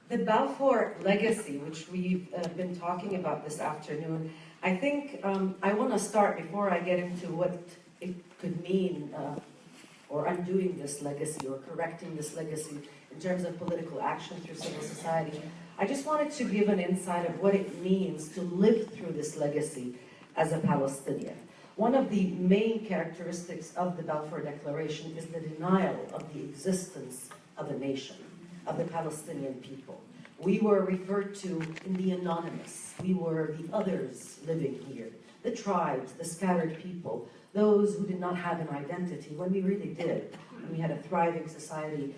The Balfour legacy, which we've been talking about this afternoon, I think I want to start, before I get into what it could mean, or undoing this legacy, or correcting this legacy in terms of political action through civil society. I just wanted to give an insight of what it means to live through this legacy as a Palestinian. One of the main characteristics of the Balfour Declaration is the denial of the existence of a nation, of the Palestinian people. We were referred to in the anonymous. We were the others living here, the tribes, the scattered people, those who did not have an identity, when we really did. And we had a thriving society,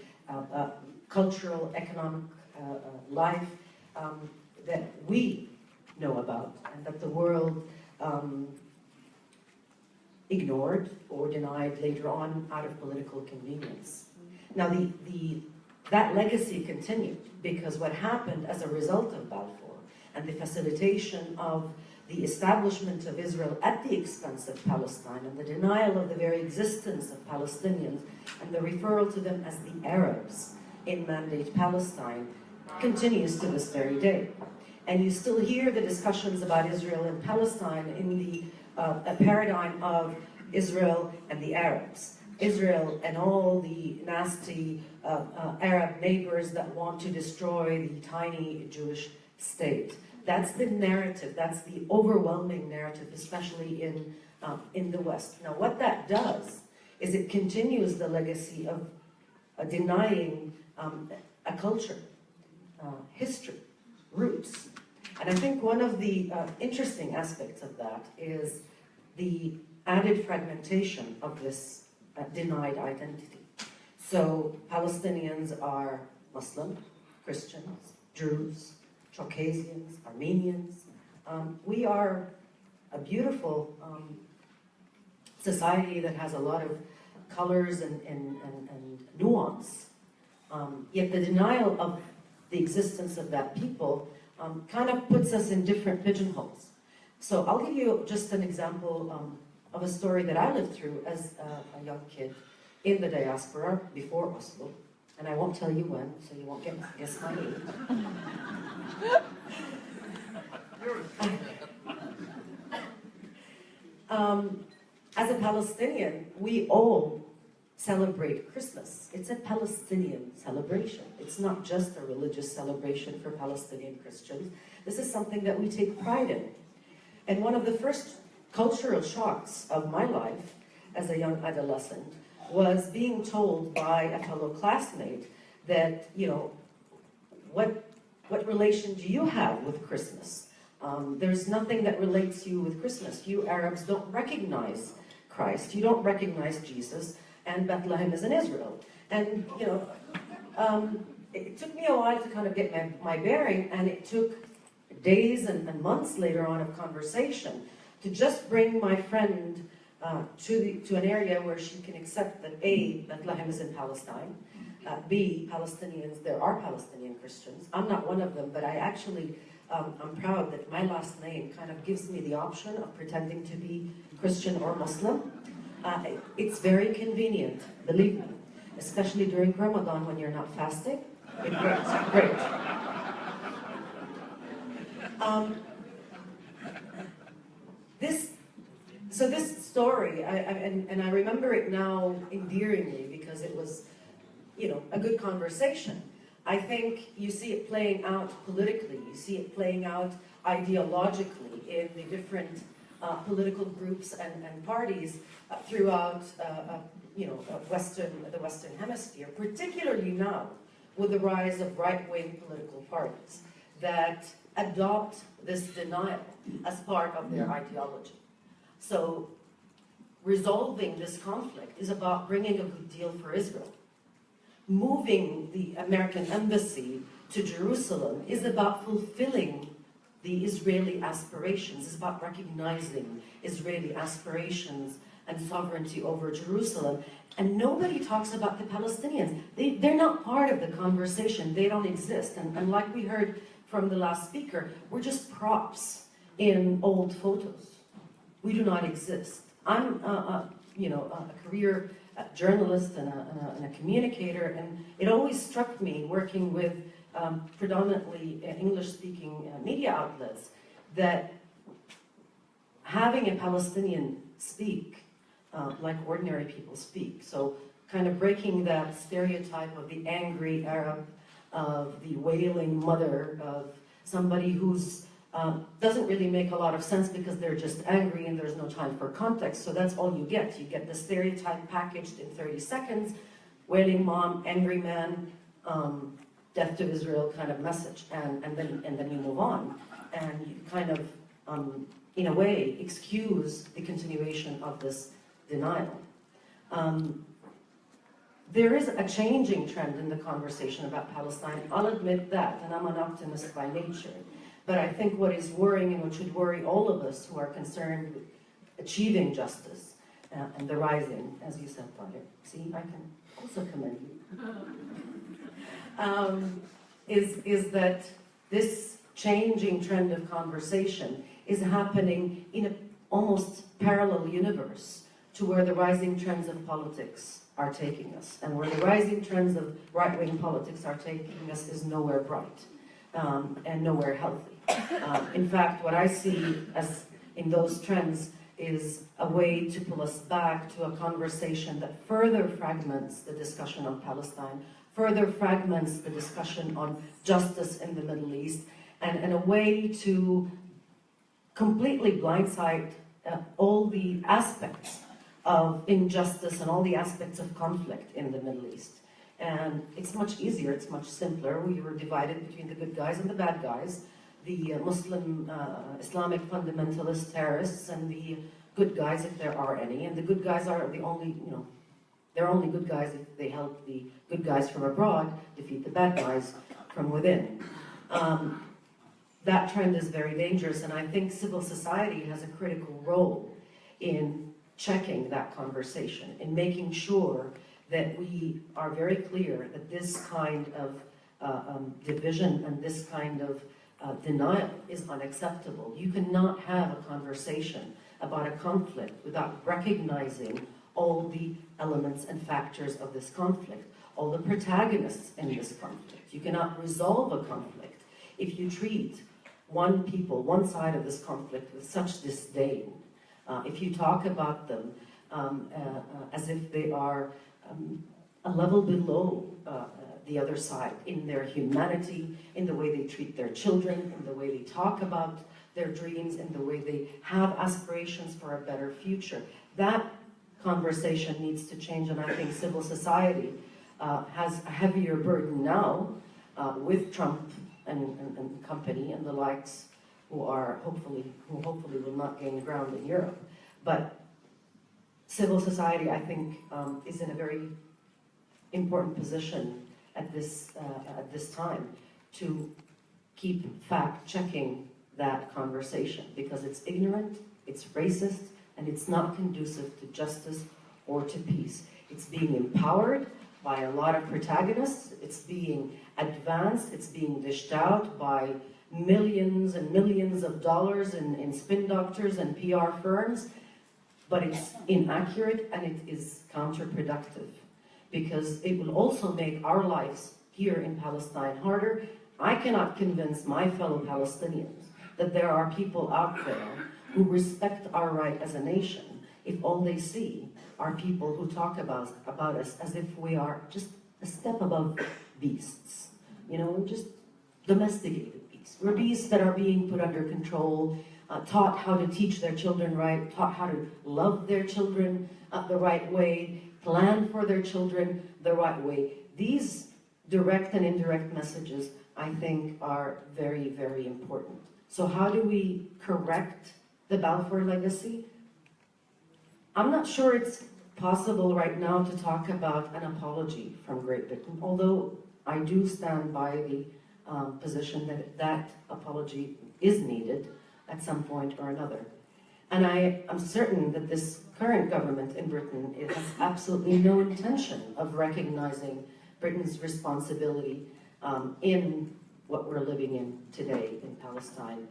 cultural, economic life that we know about, and that the world ignored or denied later on out of political convenience. Now, that legacy continued, because what happened as a result of Balfour and the facilitation of the establishment of Israel at the expense of Palestine, and the denial of the very existence of Palestinians, and the referral to them as the Arabs in Mandate Palestine, continues to this very day. And you still hear the discussions about Israel and Palestine in the paradigm of Israel and the Arabs. Israel and all the nasty Arab neighbors that want to destroy the tiny Jewish state. That's the narrative, that's the overwhelming narrative, especially in the West. Now, what that does is it continues the legacy of denying a culture, history, roots. And I think one of the interesting aspects of that is the added fragmentation of this denied identity. So Palestinians are Muslim, Christians, Druze, Caucasians, Armenians. We are a beautiful society that has a lot of colors and nuance. Yet the denial of the existence of that people kind of puts us in different pigeonholes. So I'll give you just an example of a story that I lived through as a young kid in the diaspora before Oslo. And I won't tell you when, so you won't guess my age. As a Palestinian, we all celebrate Christmas. It's a Palestinian celebration. It's not just a religious celebration for Palestinian Christians. This is something that we take pride in. And one of the first cultural shocks of my life as a young adolescent was being told by a fellow classmate that, you know, what relation do you have with Christmas? There's nothing that relates you with Christmas. You Arabs don't recognize Christ. You don't recognize Jesus, and Bethlehem is in Israel. And, you know, it took me a while to kind of get my bearing, and it took days and months later on of conversation to just bring my friend to an area where she can accept that A, Bethlehem is in Palestine, B, Palestinians, there are Palestinian Christians. I'm not one of them, but I actually, I'm proud that my last name kind of gives me the option of pretending to be Christian or Muslim. It's very convenient, believe me, especially during Ramadan when you're not fasting. It works great. This story, and I remember it now endearingly because it was, you know, a good conversation. I think you see it playing out politically, you see it playing out ideologically in the different political groups and parties throughout, you know, the Western Hemisphere, particularly now with the rise of right-wing political parties that adopt this denial as part of their ideology. So resolving this conflict is about bringing a good deal for Israel. Moving the American embassy to Jerusalem is about fulfilling the Israeli aspirations. It's about recognizing Israeli aspirations and sovereignty over Jerusalem. And nobody talks about the Palestinians. They're not part of the conversation. They don't exist. And like we heard from the last speaker, we're just props in old photos. We do not exist. I'm, you know, a career journalist and a communicator, and it always struck me working with predominantly English-speaking media outlets, that having a Palestinian speak like ordinary people speak, so kind of breaking that stereotype of the angry Arab, of the wailing mother, of somebody who's doesn't really make a lot of sense because they're just angry and there's no time for context. So that's all you get. You get the stereotype packaged in 30 seconds, wailing mom, angry man, death to Israel kind of message, and then you move on, and you kind of, in a way, excuse the continuation of this denial. There is a changing trend in the conversation about Palestine. I'll admit that, and I'm an optimist by nature. But I think what is worrying, and what should worry all of us who are concerned with achieving justice and the rising, as you said, Tahir. See, I can also commend you. Is that this changing trend of conversation is happening in an almost parallel universe to where the rising trends of politics are taking us. And where the rising trends of right-wing politics are taking us is nowhere bright and nowhere healthy. In fact, what I see as in those trends is a way to pull us back to a conversation that further fragments the discussion on Palestine, further fragments the discussion on justice in the Middle East, and a way to completely blindside all the aspects of injustice and all the aspects of conflict in the Middle East. And it's much easier, it's much simpler. We were divided between the good guys and the bad guys, the Muslim Islamic fundamentalist terrorists and the good guys, if there are any. And the good guys are the only, they're only good guys if they help the good guys from abroad defeat the bad guys from within. That trend is very dangerous, and I think civil society has a critical role in checking that conversation, in making sure that we are very clear that this kind of division and this kind of denial is unacceptable. You cannot have a conversation about a conflict without recognizing all the elements and factors of this conflict, all the protagonists in this conflict. You cannot resolve a conflict if you treat one people, one side of this conflict with such disdain. If you talk about them as if they are a level below the other side in their humanity, in the way they treat their children, in the way they talk about their dreams, in the way they have aspirations for a better future. That conversation needs to change, and I think civil society has a heavier burden now with Trump and company and the likes who hopefully will not gain ground in Europe. But civil society, I think, is in a very important position at this time to keep fact-checking that conversation, because it's ignorant, it's racist, and it's not conducive to justice or to peace. It's being empowered by a lot of protagonists, it's being advanced, it's being dished out by millions and millions of dollars in spin doctors and PR firms, but it's inaccurate and it is counterproductive, because it will also make our lives here in Palestine harder. I cannot convince my fellow Palestinians that there are people out there who respect our right as a nation if all they see are people who talk about us as if we are just a step above beasts, just domesticated beasts. We're beasts that are being put under control, taught how to teach their children right, taught how to love their children the right way, plan for their children the right way. These direct and indirect messages, I think, are very, very important. So how do we correct the Balfour legacy? I'm not sure it's possible right now to talk about an apology from Great Britain, although I do stand by the position that that apology is needed at some point or another. And I am certain that this current government in Britain has absolutely no intention of recognizing Britain's responsibility in what we're living in today in Palestine,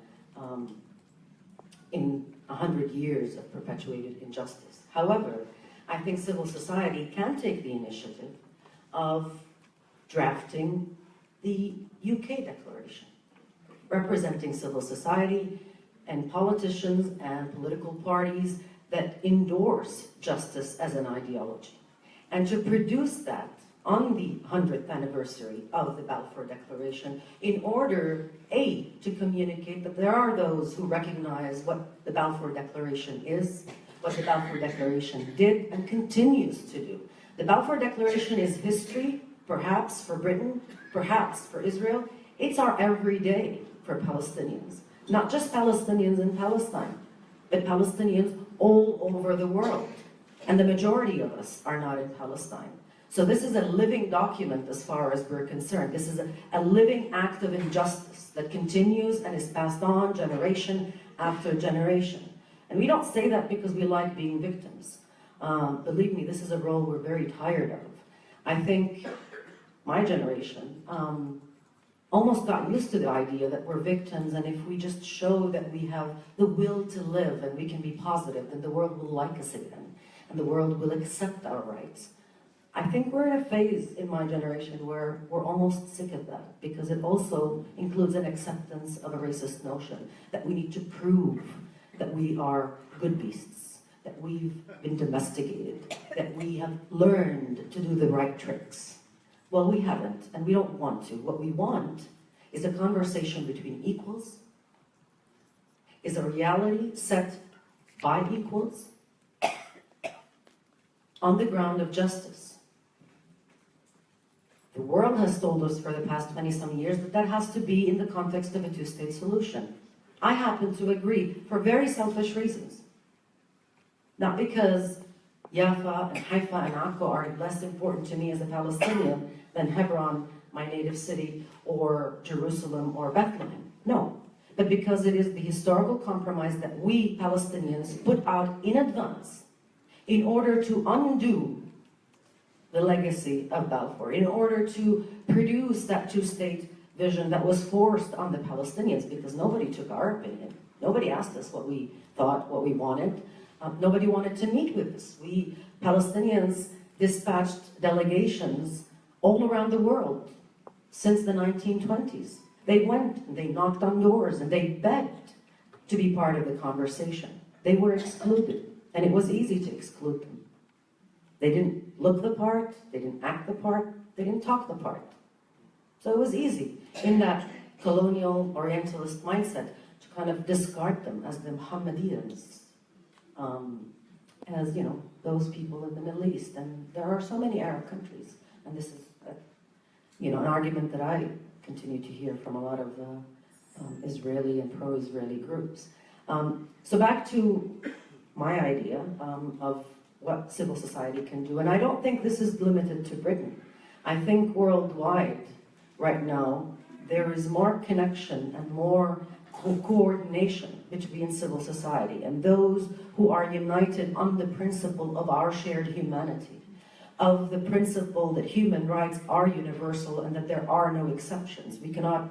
in 100 years of perpetuated injustice. However, I think civil society can take the initiative of drafting the UK Declaration, representing civil society and politicians and political parties that endorse justice as an ideology. And to produce that on the 100th anniversary of the Balfour Declaration in order, A, to communicate that there are those who recognize what the Balfour Declaration is, what the Balfour Declaration did and continues to do. The Balfour Declaration is history, perhaps for Britain, perhaps for Israel. It's our everyday for Palestinians. Not just Palestinians in Palestine, but Palestinians all over the world. And the majority of us are not in Palestine. So this is a living document as far as we're concerned. This is a living act of injustice that continues and is passed on generation after generation. And we don't say that because we like being victims. Believe me, this is a role we're very tired of. I think my generation almost got used to the idea that we're victims, and if we just show that we have the will to live and we can be positive, then the world will like us again, and the world will accept our rights. I think we're in a phase in my generation where we're almost sick of that, because it also includes an acceptance of a racist notion that we need to prove that we are good beasts, that we've been domesticated, that we have learned to do the right tricks. Well, we haven't, and we don't want to. What we want is a conversation between equals, is a reality set by equals on the ground of justice. The world has told us for the past 20-some years that that has to be in the context of a two-state solution. I happen to agree for very selfish reasons. Not because Jaffa and Haifa and Akko are less important to me as a Palestinian than Hebron, my native city, or Jerusalem or Bethlehem. No, but because it is the historical compromise that we Palestinians put out in advance in order to undo the legacy of Balfour, in order to produce that two-state vision that was forced on the Palestinians, because nobody took our opinion. Nobody asked us what we thought, what we wanted. Nobody wanted to meet with us. We Palestinians dispatched delegations all around the world since the 1920s. They went and they knocked on doors and they begged to be part of the conversation. They were excluded, and it was easy to exclude them. They didn't look the part, they didn't act the part, they didn't talk the part. So it was easy in that colonial Orientalist mindset to kind of discard them as the Mohammedans, as, you know, those people in the Middle East. And there are so many Arab countries, and this is, you know, an argument that I continue to hear from a lot of Israeli and pro-Israeli groups. So back to my idea of what civil society can do, and I don't think this is limited to Britain. I think worldwide, right now, there is more connection and more coordination between civil society and those who are united on the principle of our shared humanity, of the principle that human rights are universal and that there are no exceptions. We cannot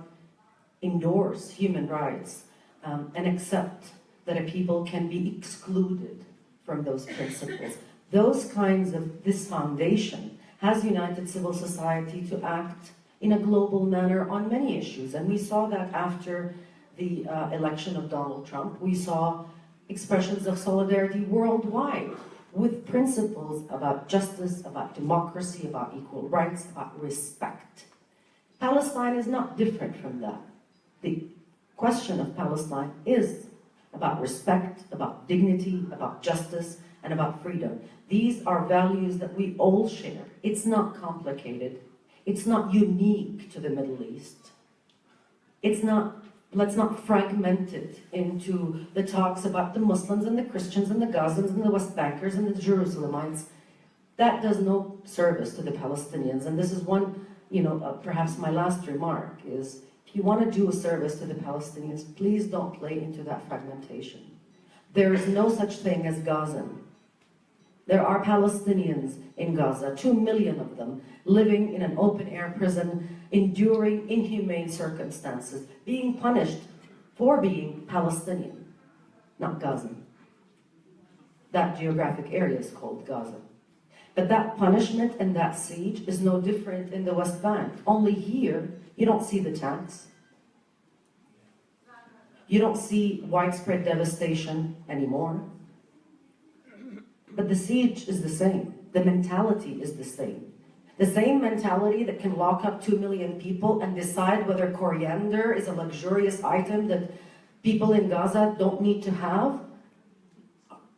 endorse human rights and accept that a people can be excluded from those principles. This foundation has united civil society to act in a global manner on many issues. And we saw that after the election of Donald Trump. We saw expressions of solidarity worldwide with principles about justice, about democracy, about equal rights, about respect. Palestine is not different from that. The question of Palestine is about respect, about dignity, about justice, and about freedom. These are values that we all share. It's not complicated. It's not unique to the Middle East. Let's not fragment it into the talks about the Muslims and the Christians and the Gazans and the West Bankers and the Jerusalemites. That does no service to the Palestinians. And this is one, perhaps my last remark is, if you want to do a service to the Palestinians, please don't play into that fragmentation. There is no such thing as Gazan. There are Palestinians in Gaza, 2 million of them, living in an open-air prison, enduring inhumane circumstances, being punished for being Palestinian, not Gazan. That geographic area is called Gaza. But that punishment and that siege is no different in the West Bank. Only here, you don't see the tanks. You don't see widespread devastation anymore. But the siege is the same. The mentality is the same. The same mentality that can lock up 2 million people and decide whether coriander is a luxurious item that people in Gaza don't need to have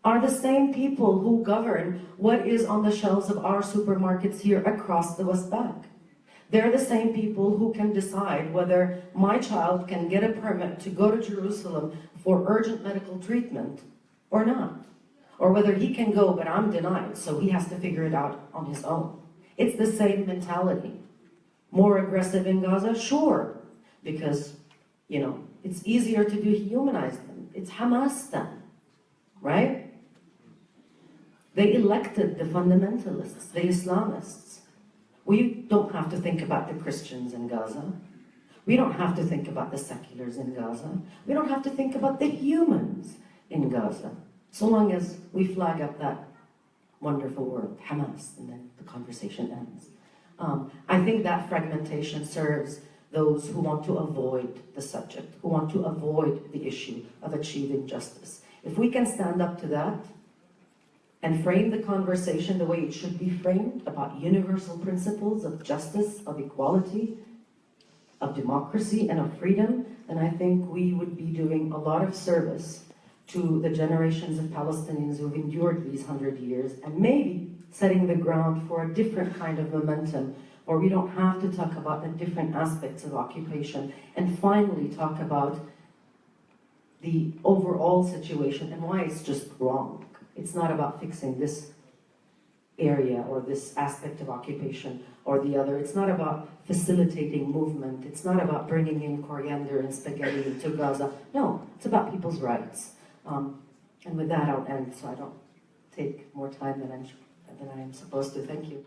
are the same people who govern what is on the shelves of our supermarkets here across the West Bank. They're the same people who can decide whether my child can get a permit to go to Jerusalem for urgent medical treatment or not. Or whether he can go, but I'm denied, so he has to figure it out on his own. It's the same mentality. More aggressive in Gaza? Sure. Because, you know, it's easier to dehumanize them. It's Hamas then, right? They elected the fundamentalists, the Islamists. We don't have to think about the Christians in Gaza. We don't have to think about the seculars in Gaza. We don't have to think about the humans in Gaza. So long as we flag up that wonderful word, Hamas, and then the conversation ends. I think that fragmentation serves those who want to avoid the subject, who want to avoid the issue of achieving justice. If we can stand up to that and frame the conversation the way it should be framed, about universal principles of justice, of equality, of democracy, and of freedom, then I think we would be doing a lot of service to the generations of Palestinians who've endured these 100 years, and maybe setting the ground for a different kind of momentum, where we don't have to talk about the different aspects of occupation, and finally talk about the overall situation and why it's just wrong. It's not about fixing this area or this aspect of occupation or the other. It's not about facilitating movement. It's not about bringing in coriander and spaghetti into Gaza. No, it's about people's rights. And with that, I'll end so I don't take more time than I am supposed to. Thank you.